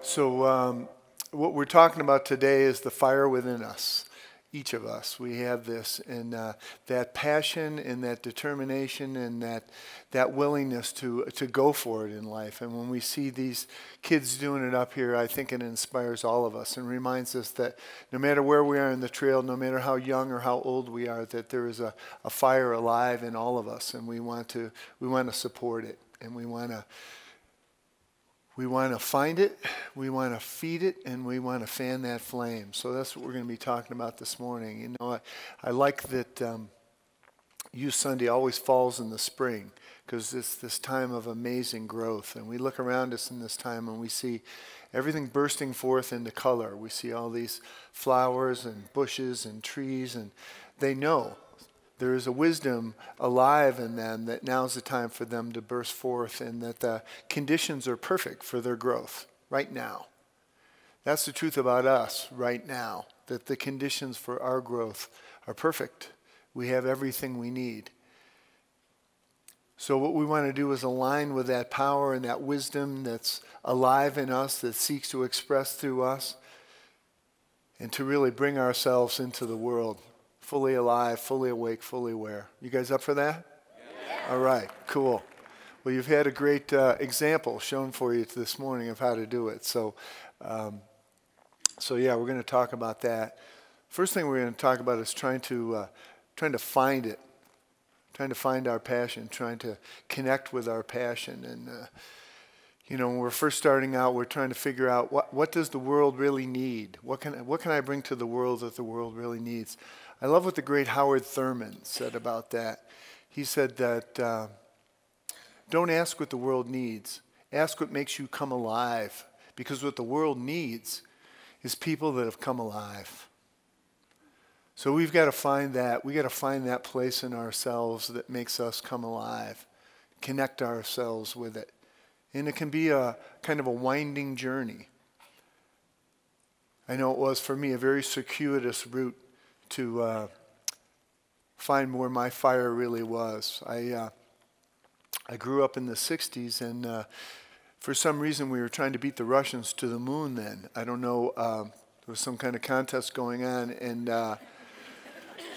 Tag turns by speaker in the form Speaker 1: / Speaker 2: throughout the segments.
Speaker 1: So what we're talking about today is the fire within us. Each of us, we have this, and that passion and that determination and that willingness to go for it in life. And when we see these kids doing it up here, I think it inspires all of us and reminds us that no matter where we are in the trail, no matter how young or how old we are, that there is a fire alive in all of us, and we want to support it, and we want to find it, we want to feed it, and we want to fan that flame. So that's what we're going to be talking about this morning. You know, I like that Youth Sunday always falls in the spring, because it's this time of amazing growth. And we look around us in this time and we see everything bursting forth into color. We see all these flowers and bushes and trees, and they know there is a wisdom alive in them that now's the time for them to burst forth, and that the conditions are perfect for their growth right now. That's the truth about us right now, that the conditions for our growth are perfect. We have everything we need. So what we want to do is align with that power and that wisdom that's alive in us, that seeks to express through us, and to really bring ourselves into the world fully alive, fully awake, fully aware. You guys up for that? Yeah. All right, cool. Well, you've had a great example shown for you this morning of how to do it. So yeah, we're going to talk about that. First thing we're going to talk about is trying to find it, trying to find our passion, trying to connect with our passion. And you know, when we're first starting out, we're trying to figure out what does the world really need? What can I bring to the world that the world really needs? I love what the great Howard Thurman said about that. He said that don't ask what the world needs. Ask what makes you come alive. Because what the world needs is people that have come alive. So we've got to find that. We've got to find that place in ourselves that makes us come alive. Connect ourselves with it. And it can be a kind of a winding journey. I know it was for me a very circuitous route to find where my fire really was. I grew up in the 60s, and for some reason we were trying to beat the Russians to the moon then. I don't know, there was some kind of contest going on, and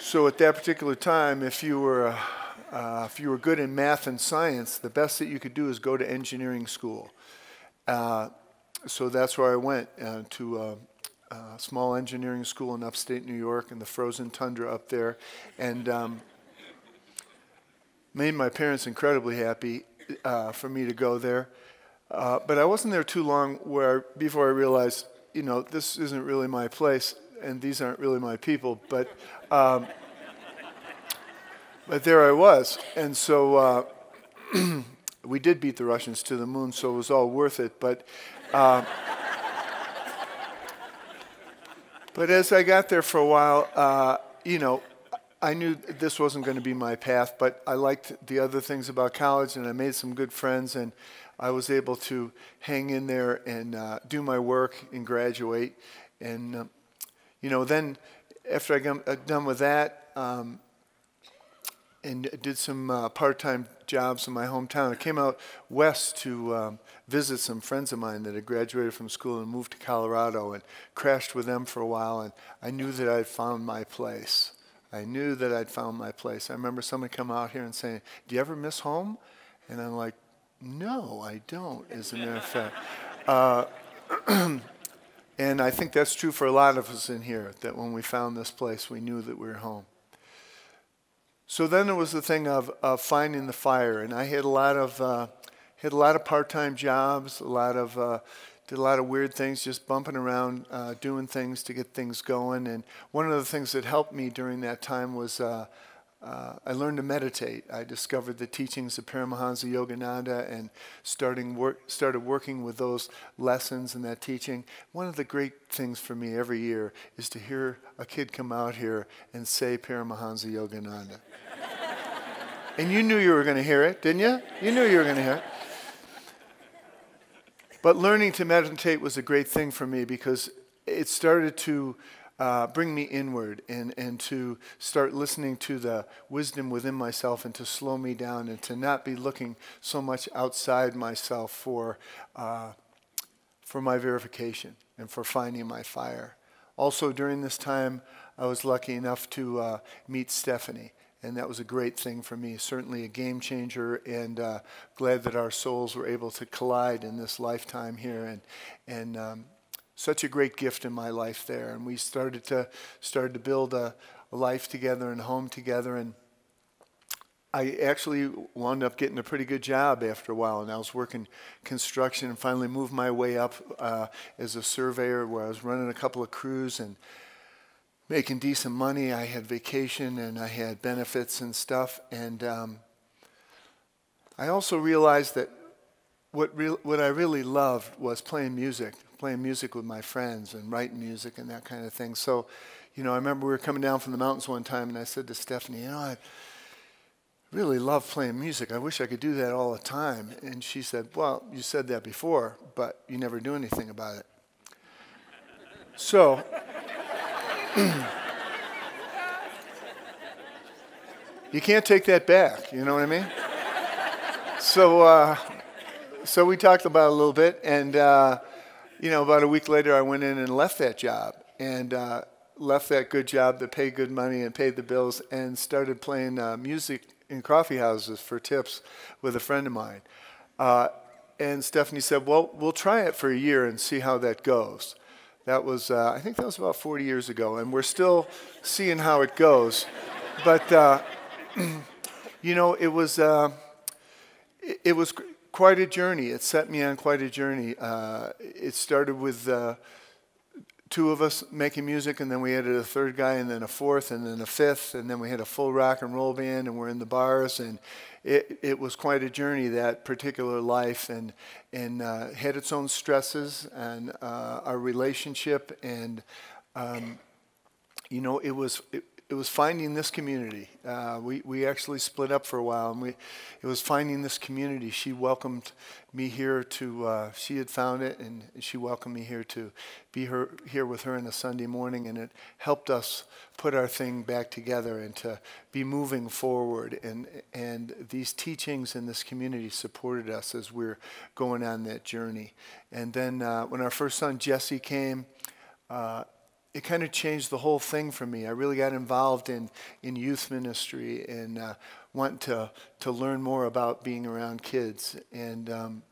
Speaker 1: so at that particular time, if you were good in math and science, the best that you could do is go to engineering school. So that's where I went, to a small engineering school in upstate New York in the frozen tundra up there, and made my parents incredibly happy for me to go there. But I wasn't there too long before I realized, you know, this isn't really my place, and these aren't really my people, but there I was. And so we did beat the Russians to the moon, so it was all worth it. But as I got there for a while, you know, I knew this wasn't going to be my path, but I liked the other things about college, and I made some good friends, and I was able to hang in there and do my work and graduate. And, you know, then after I got done with that, and did some part-time jobs in my hometown, I came out west to visit some friends of mine that had graduated from school and moved to Colorado, and crashed with them for a while, and I knew that I'd found my place. I knew that I'd found my place. I remember someone come out here and saying, "Do you ever miss home?" And I'm like, "No, I don't," as a matter of fact. And I think that's true for a lot of us in here, that when we found this place, we knew that we were home. So then it was the thing of finding the fire, and I had a lot of part-time jobs, did a lot of weird things, just bumping around, doing things to get things going. And one of the things that helped me during that time was I learned to meditate. I discovered the teachings of Paramahansa Yogananda and started working with those lessons and that teaching. One of the great things for me every year is to hear a kid come out here and say Paramahansa Yogananda. And you knew you were going to hear it, didn't you? You knew you were going to hear it. But learning to meditate was a great thing for me, because it started to bring me inward and to start listening to the wisdom within myself, and to slow me down, and to not be looking so much outside myself for for my verification and for finding my fire. Also, during this time, I was lucky enough to meet Stephanie, and that was a great thing for me, certainly a game changer, and glad that our souls were able to collide in this lifetime here, and such a great gift in my life there. And we started to build a life together and home together, and I actually wound up getting a pretty good job after a while, and I was working construction and finally moved my way up as a surveyor, where I was running a couple of crews and making decent money. I had vacation and I had benefits and stuff, and I also realized that what I really loved was playing music with my friends and writing music and that kind of thing. So, I remember we were coming down from the mountains one time, and I said to Stephanie, I really love playing music. I wish I could do that all the time. And she said, well, you said that before, but you never do anything about it. So, you can't take that back, you know what I mean? So we talked about it a little bit, and about a week later I went in and left that job, and left that good job that paid good money and paid the bills, and started playing music in coffee houses for tips with a friend of mine. And Stephanie said, well, we'll try it for a year and see how that goes. That was, I think that was about 40 years ago, and we're still seeing how it goes. But, it was quite a journey. It set me on quite a journey. It started with two of us making music, and then we added a third guy, and then a fourth, and then a fifth, and then we had a full rock and roll band, and we're in the bars, and it was quite a journey, that particular life, and had its own stresses, and our relationship, and it was finding this community. We actually split up for a while, and it was finding this community. She welcomed me here she had found it, and she welcomed me here to be here with her on a Sunday morning, and it helped us put our thing back together and to be moving forward. And these teachings in this community supported us as we're going on that journey. And then when our first son, Jesse, came, it kind of changed the whole thing for me. I really got involved in youth ministry and wanting to learn more about being around kids. And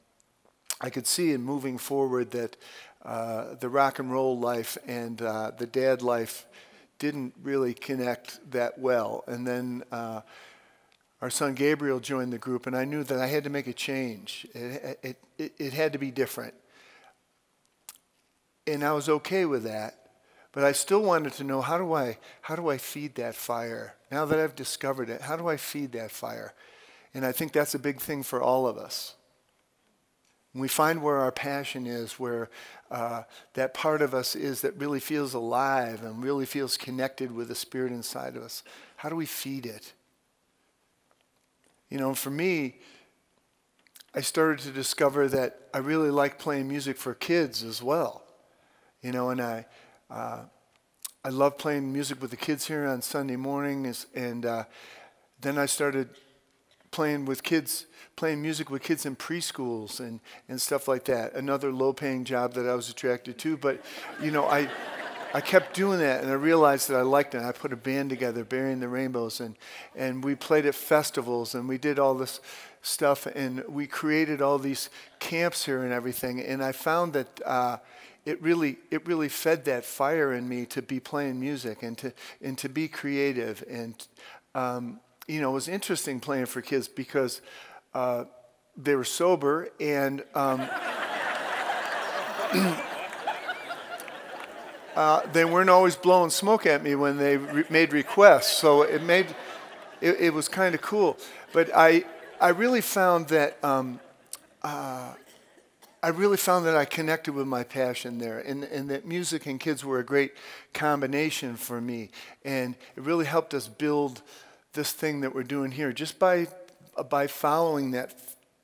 Speaker 1: I could see in moving forward that the rock and roll life and the dad life didn't really connect that well. And then our son Gabriel joined the group, and I knew that I had to make a change. It had to be different. And I was okay with that. But I still wanted to know, how do I feed that fire? Now that I've discovered it, how do I feed that fire? And I think that's a big thing for all of us. When we find where our passion is, where that part of us is that really feels alive and really feels connected with the spirit inside of us, how do we feed it? For me, I started to discover that I really like playing music for kids as well. And I love playing music with the kids here on Sunday mornings, and then I started playing music with kids in preschools and stuff like that. Another low-paying job that I was attracted to, but I kept doing that, and I realized that I liked it. I put a band together, Burying the Rainbows, and we played at festivals, and we did all this stuff, and we created all these camps here and everything, and I found that it really fed that fire in me to be playing music and to be creative. And it was interesting playing for kids because they were sober, and they weren't always blowing smoke at me when they made requests. So it was kind of cool. But I really found that I connected with my passion there, and that music and kids were a great combination for me. And it really helped us build this thing that we're doing here just by following that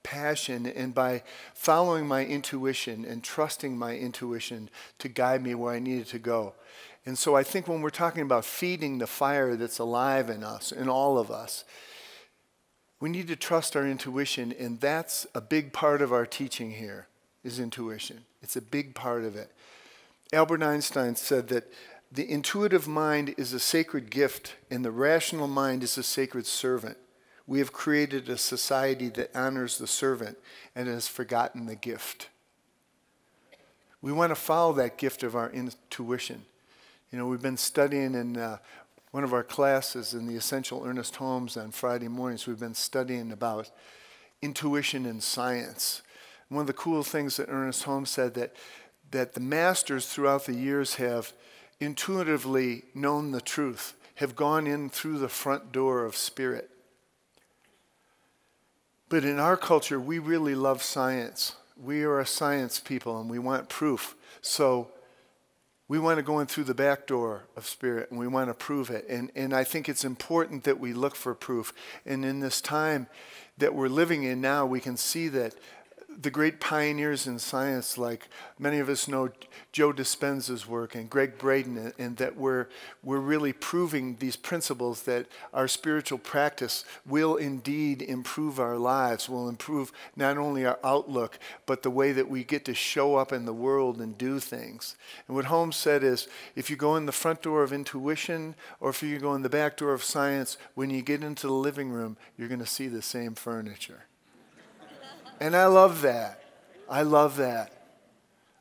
Speaker 1: passion and by following my intuition and trusting my intuition to guide me where I needed to go. And so I think when we're talking about feeding the fire that's alive in us, in all of us, we need to trust our intuition, and that's a big part of our teaching here. is intuition. It's a big part of it. Albert Einstein said that the intuitive mind is a sacred gift and the rational mind is a sacred servant. We have created a society that honors the servant and has forgotten the gift. We want to follow that gift of our intuition. You know, we've been studying in one of our classes in the Essential Ernest Holmes on Friday mornings. We've been studying about intuition and science. And one of the cool things that Ernest Holmes said that the masters throughout the years have intuitively known the truth, have gone in through the front door of spirit. But in our culture, we really love science. We are a science people and we want proof. So we want to go in through the back door of spirit and we want to prove it. And I think it's important that we look for proof. And in this time that we're living in now, we can see that the great pioneers in science, like many of us know Joe Dispenza's work and Greg Braden, and that we're really proving these principles that our spiritual practice will indeed improve our lives, will improve not only our outlook, but the way that we get to show up in the world and do things. And what Holmes said is, if you go in the front door of intuition, or if you go in the back door of science, when you get into the living room, you're going to see the same furniture. And I love that. I love that.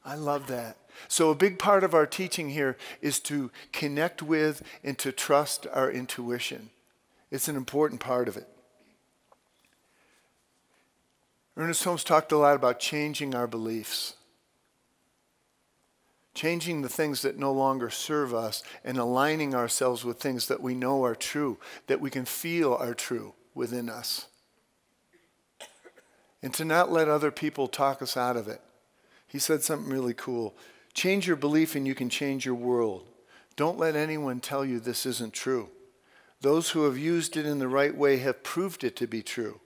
Speaker 1: I love that. So a big part of our teaching here is to connect with and to trust our intuition. It's an important part of it. Ernest Holmes talked a lot about changing our beliefs. Changing the things that no longer serve us and aligning ourselves with things that we know are true, that we can feel are true within us. And to not let other people talk us out of it. He said something really cool. Change your belief and you can change your world. Don't let anyone tell you this isn't true. Those who have used it in the right way have proved it to be true.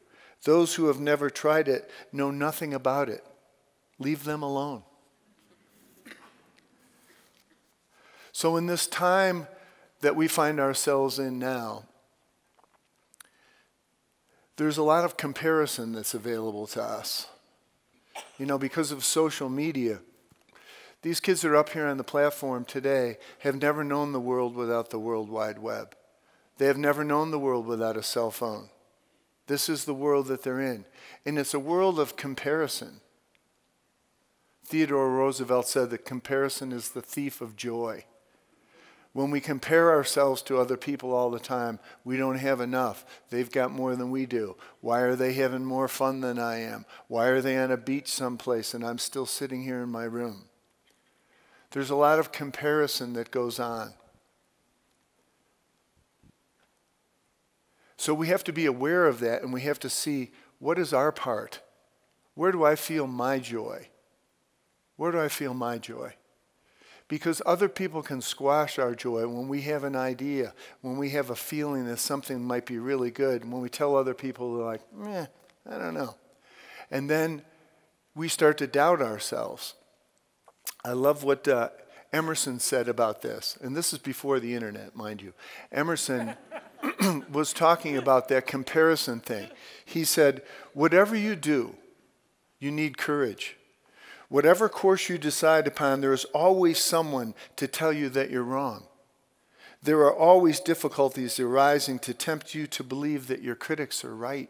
Speaker 1: Those who have never tried it know nothing about it. Leave them alone. So in this time that we find ourselves in now, there's a lot of comparison that's available to us. You know, because of social media, these kids that are up here on the platform today have never known the world without the World Wide Web. They have never known the world without a cell phone. This is the world that they're in. And it's a world of comparison. Theodore Roosevelt said that comparison is the thief of joy. When we compare ourselves to other people all the time, we don't have enough. They've got more than we do. Why are they having more fun than I am? Why are they on a beach someplace and I'm still sitting here in my room? There's a lot of comparison that goes on. So we have to be aware of that and we have to see, what is our part? Where do I feel my joy? Where do I feel my joy? Because other people can squash our joy when we have an idea, when we have a feeling that something might be really good. And when we tell other people, they're like, I don't know. And then we start to doubt ourselves. I love what Emerson said about this. And this is before the internet, mind you. Emerson was talking about that comparison thing. He said, whatever you do, you need courage. Whatever course you decide upon, there is always someone to tell you that you're wrong. There are always difficulties arising to tempt you to believe that your critics are right.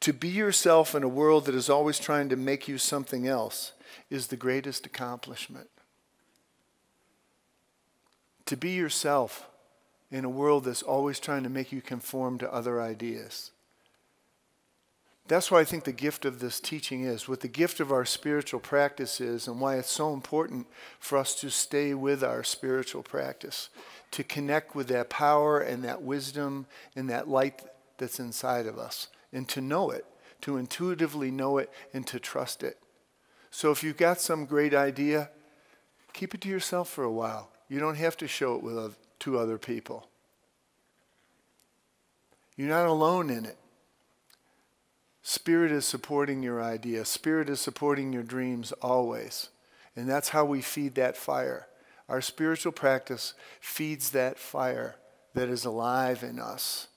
Speaker 1: To be yourself in a world that is always trying to make you something else is the greatest accomplishment. To be yourself in a world that's always trying to make you conform to other ideas. That's why I think the gift of this teaching is, what the gift of our spiritual practice is, and why it's so important for us to stay with our spiritual practice, to connect with that power and that wisdom and that light that's inside of us, and to know it, to intuitively know it, and to trust it. So if you've got some great idea, keep it to yourself for a while. You don't have to show it to other people. You're not alone in it. Spirit is supporting your idea. Spirit is supporting your dreams always. And that's how we feed that fire. Our spiritual practice feeds that fire that is alive in us.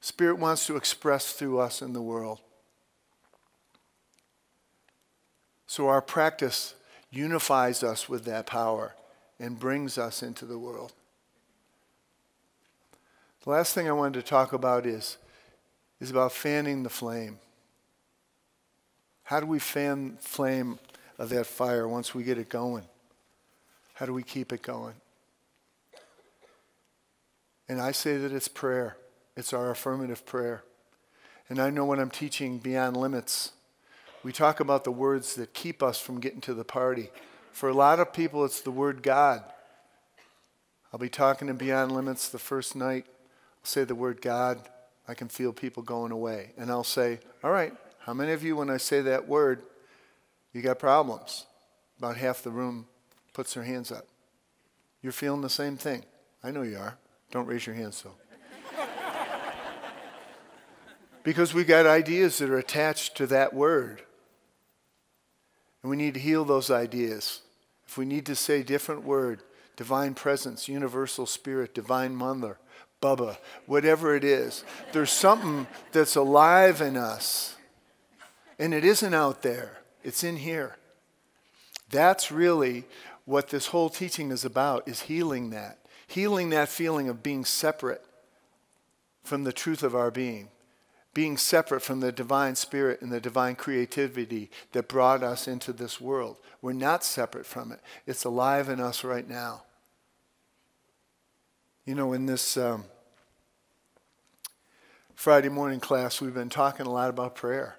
Speaker 1: Spirit wants to express through us in the world. So our practice unifies us with that power and brings us into the world. The last thing I wanted to talk about is about fanning the flame. How do we fan the flame of that fire once we get it going? How do we keep it going? And I say that it's prayer. It's our affirmative prayer. And I know when I'm teaching Beyond Limits, we talk about the words that keep us from getting to the party. For a lot of people, it's the word God. I'll be talking in Beyond Limits the first night. I'll say the word God. I can feel people going away. And I'll say, all right, how many of you, when I say that word, you got problems? About half the room puts their hands up. You're feeling the same thing. I know you are. Don't raise your hands, though. Because we got ideas that are attached to that word. And we need to heal those ideas. If we need to say different word, divine presence, universal spirit, divine mother, Bubba, whatever it is, there's something that's alive in us. And it isn't out there. It's in here. That's really what this whole teaching is about, is healing that. Healing that feeling of being separate from the truth of our being. Being separate from the divine spirit and the divine creativity that brought us into this world. We're not separate from it. It's alive in us right now. You know, in this Friday morning class, we've been talking a lot about prayer.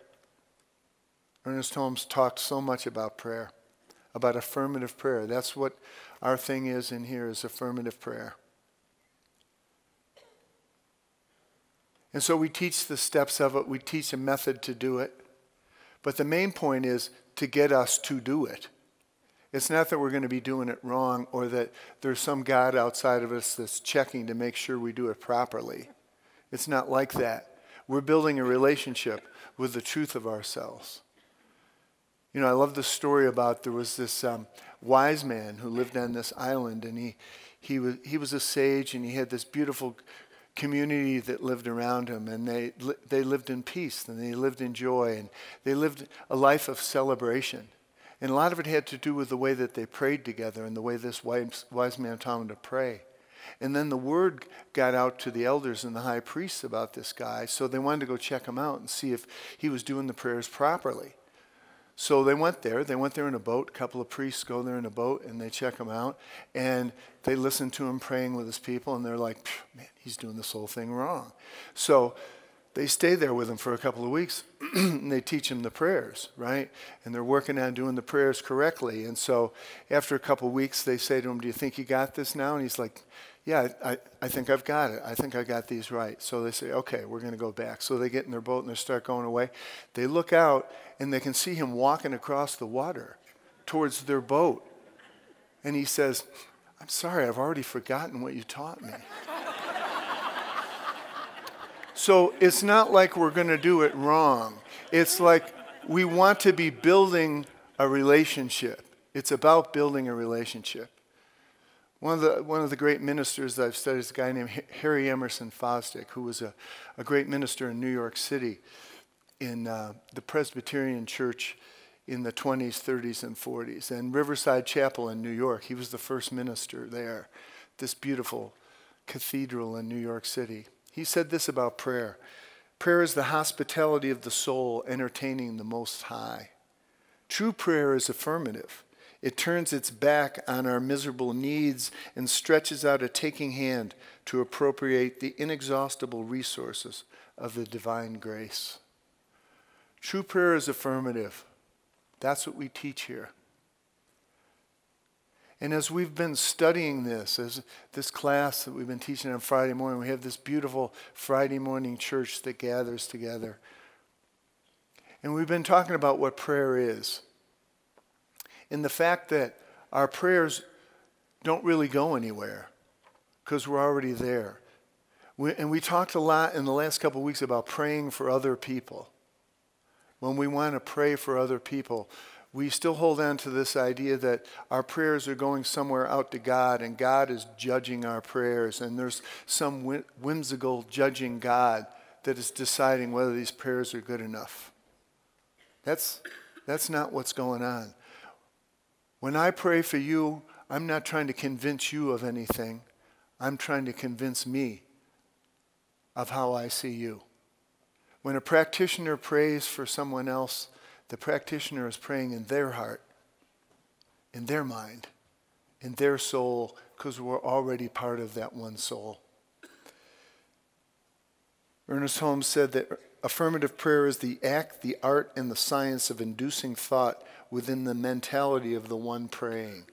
Speaker 1: Ernest Holmes talked so much about prayer, about affirmative prayer. That's what our thing is in here, is affirmative prayer. And so we teach the steps of it. We teach a method to do it. But the main point is to get us to do it. It's not that we're going to be doing it wrong or that there's some God outside of us that's checking to make sure we do it properly. It's not like that. We're building a relationship with the truth of ourselves. You know, I love the story about there was this wise man who lived on this island, and he was a sage, and he had this beautiful community that lived around him, and they lived in peace, and they lived in joy, and they lived a life of celebration. And a lot of it had to do with the way that they prayed together and the way this wise man taught them to pray. And then the word got out to the elders and the high priests about this guy, so they wanted to go check him out and see if he was doing the prayers properly. So they went there in a boat. A couple of priests go there in a boat, and they check him out. And they listen to him praying with his people, and they're like, man, he's doing this whole thing wrong. So they stay there with him for a couple of weeks, and they teach him the prayers, right? And they're working on doing the prayers correctly. And so after a couple of weeks, they say to him, do you think you got this now? And he's like, yeah, I think I've got it. I think I got these right. So they say, okay, we're going to go back. So they get in their boat and they start going away. They look out and they can see him walking across the water towards their boat. And he says, I'm sorry, I've already forgotten what you taught me. So it's not like we're going to do it wrong. It's like we want to be building a relationship. It's about building a relationship. One of the great ministers that I've studied is a guy named Harry Emerson Fosdick, who was a great minister in New York City in the Presbyterian Church in the 20s, 30s, and 40s. And Riverside Chapel in New York, he was the first minister there, this beautiful cathedral in New York City. He said this about prayer. Prayer is the hospitality of the soul, entertaining the Most High. True prayer is affirmative. It turns its back on our miserable needs and stretches out a taking hand to appropriate the inexhaustible resources of the divine grace. True prayer is affirmative. That's what we teach here. And as we've been studying this, as this class that we've been teaching on Friday morning, we have this beautiful Friday morning church that gathers together. And we've been talking about what prayer is. And the fact that our prayers don't really go anywhere because we're already there. And we talked a lot in the last couple of weeks about praying for other people. When we want to pray for other people, we still hold on to this idea that our prayers are going somewhere out to God, and God is judging our prayers, and there's some whimsical judging God that is deciding whether these prayers are good enough. That's That's not what's going on. When I pray for you, I'm not trying to convince you of anything. I'm trying to convince me of how I see you. When a practitioner prays for someone else, the practitioner is praying in their heart, in their mind, in their soul, because we're already part of that one soul. Ernest Holmes said that affirmative prayer is the act, the art, and the science of inducing thought within the mentality of the one praying.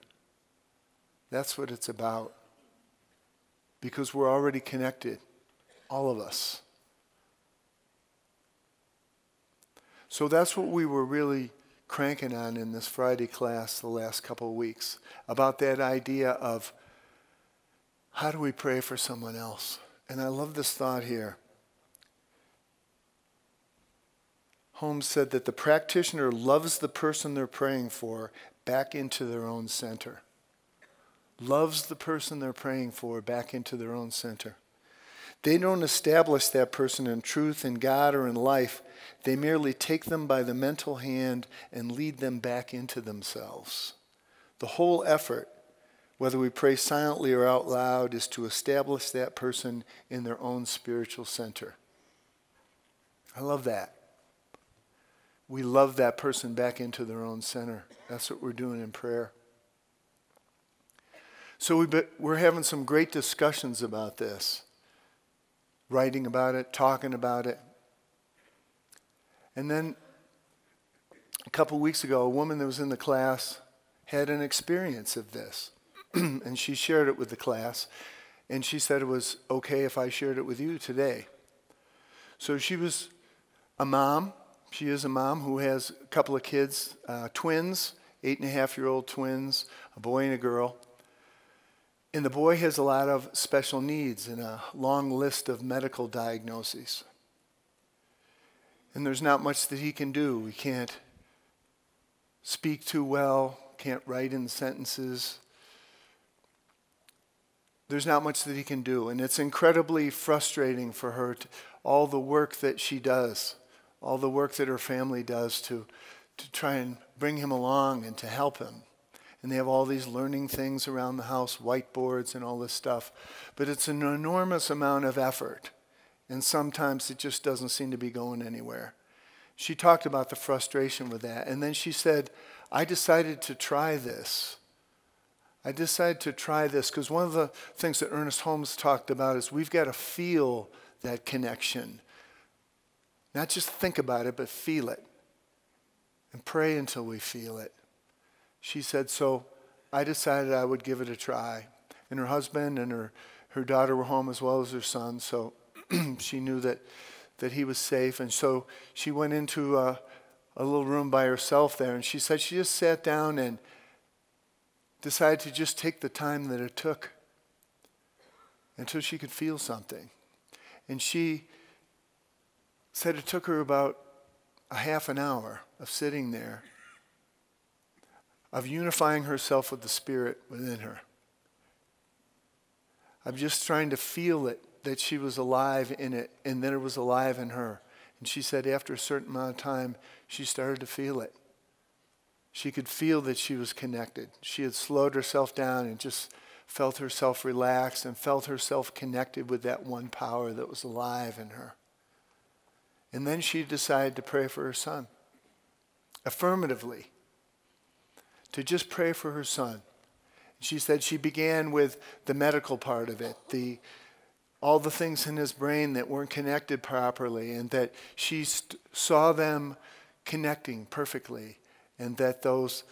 Speaker 1: That's what it's about. Because we're already connected, all of us. So that's what we were really cranking on in this Friday class the last couple of weeks, about that idea of how do we pray for someone else? And I love this thought here. Holmes said that the practitioner loves the person they're praying for back into their own center. Loves the person they're praying for back into their own center. They don't establish that person in truth, in God, or in life. They merely take them by the mental hand and lead them back into themselves. The whole effort, whether we pray silently or out loud, is to establish that person in their own spiritual center. I love that. We love that person back into their own center. That's what we're doing in prayer. So we're having some great discussions about this. Writing about it, talking about it. And then a couple weeks ago, a woman that was in the class had an experience of this. And she shared it with the class. And she said it was okay if I shared it with you today. So she was a mom. She is a mom who has a couple of kids, twins, 8.5-year-old twins, a boy and a girl. And the boy has a lot of special needs and a long list of medical diagnoses. And there's not much that he can do. He can't speak too well, can't write in sentences. There's not much that he can do. And it's incredibly frustrating for her, all the work that she does, all the work that her family does to try and bring him along and to help him. And they have all these learning things around the house, whiteboards and all this stuff. But it's an enormous amount of effort. And sometimes it just doesn't seem to be going anywhere. She talked about the frustration with that. And then she said, I decided to try this. I decided to try this because one of the things that Ernest Holmes talked about is we've got to feel that connection. Not just think about it, but feel it. And pray until we feel it. She said, so I decided I would give it a try. And her husband and her daughter were home as well as her son, so she knew that he was safe. And so she went into a little room by herself there, and she said she just sat down and decided to just take the time that it took until she could feel something. And she said it took her about a half an hour of sitting there, of unifying herself with the Spirit within her. I'm just trying to feel it, that she was alive in it, and then it was alive in her. And she said after a certain amount of time, she started to feel it. She could feel that she was connected. She had slowed herself down and just felt herself relaxed and felt herself connected with that one power that was alive in her. And then she decided to pray for her son, affirmatively, to just pray for her son. She said she began with the medical part of it, all the things in his brain that weren't connected properly, and that she saw them connecting perfectly, and that those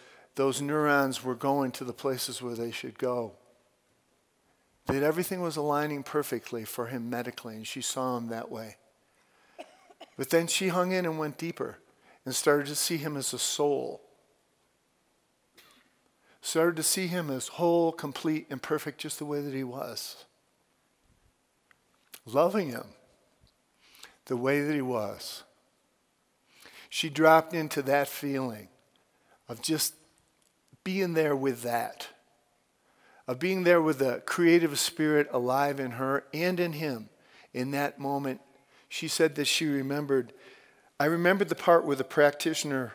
Speaker 1: neurons were going to the places where they should go. That everything was aligning perfectly for him medically, and she saw him that way. But then she hung in and went deeper and started to see him as a soul. Started to see him as whole, complete, and perfect just the way that he was. Loving him the way that he was. She dropped into that feeling of just being there with that. Of being there with the creative spirit alive in her and in him in that moment. She said that I remembered the part where the practitioner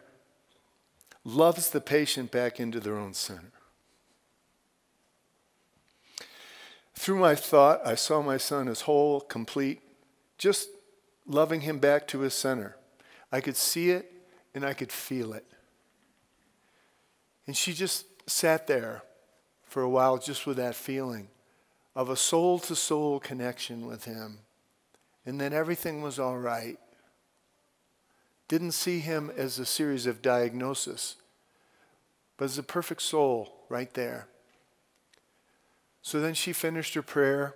Speaker 1: loves the patient back into their own center. Through my thought, I saw my son as whole, complete, just loving him back to his center. I could see it and I could feel it. And she just sat there for a while just with that feeling of a soul-to-soul connection with him. And then everything was all right. Didn't see him as a series of diagnoses, but as a perfect soul right there. So then she finished her prayer,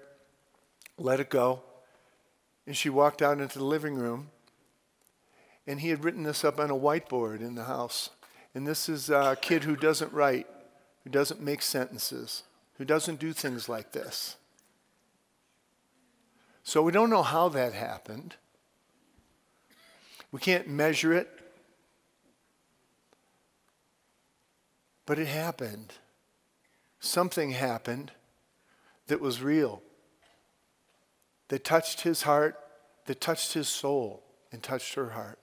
Speaker 1: let it go, and she walked out into the living room, and he had written this up on a whiteboard in the house. And this is a kid who doesn't write, who doesn't make sentences, who doesn't do things like this. So we don't know how that happened. We can't measure it. But it happened. Something happened that was real, that touched his heart, that touched his soul, and touched her heart.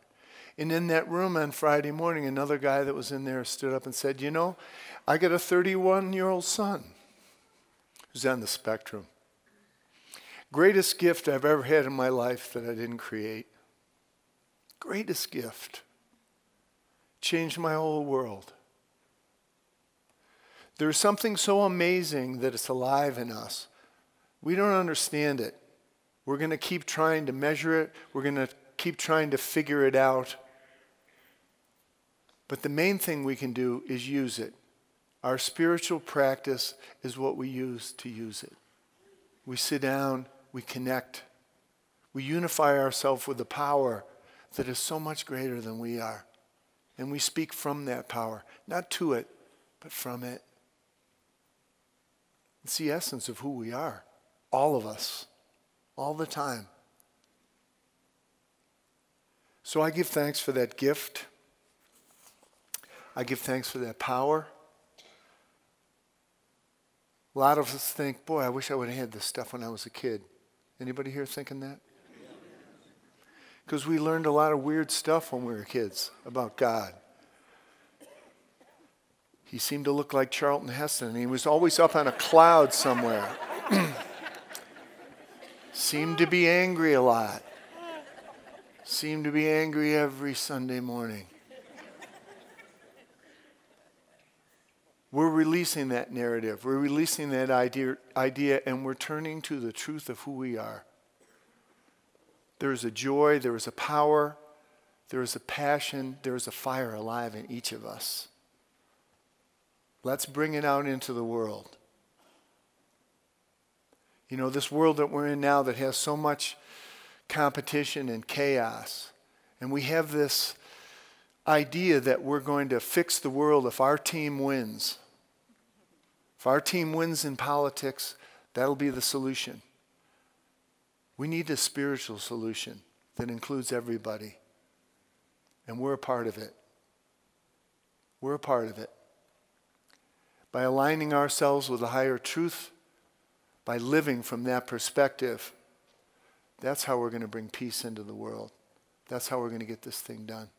Speaker 1: And in that room on Friday morning, another guy that was in there stood up and said, you know, I got a 31-year-old son who's on the spectrum. Greatest gift I've ever had in my life that I didn't create. Greatest gift. Changed my whole world. There's something so amazing that it's alive in us. We don't understand it. We're going to keep trying to measure it. We're going to keep trying to figure it out. But the main thing we can do is use it. Our spiritual practice is what we use to use it. We sit down, we connect, we unify ourselves with the power that is so much greater than we are. And we speak from that power, not to it, but from it. It's the essence of who we are, all of us, all the time. So I give thanks for that gift. I give thanks for that power. A lot of us think, boy, I wish I would have had this stuff when I was a kid. Anybody here thinking that? Because we learned a lot of weird stuff when we were kids about God. He seemed to look like Charlton Heston, and he was always up on a cloud somewhere. Seemed to be angry a lot. Seemed to be angry every Sunday morning. We're releasing that narrative. We're releasing that idea, and we're turning to the truth of who we are. There is a joy, there is a power, there is a passion, there is a fire alive in each of us. Let's bring it out into the world. You know, this world that we're in now that has so much competition and chaos, and we have this idea that we're going to fix the world if our team wins. If our team wins in politics, that'll be the solution. We need a spiritual solution that includes everybody. And we're a part of it. We're a part of it. By aligning ourselves with a higher truth, by living from that perspective, that's how we're going to bring peace into the world. That's how we're going to get this thing done.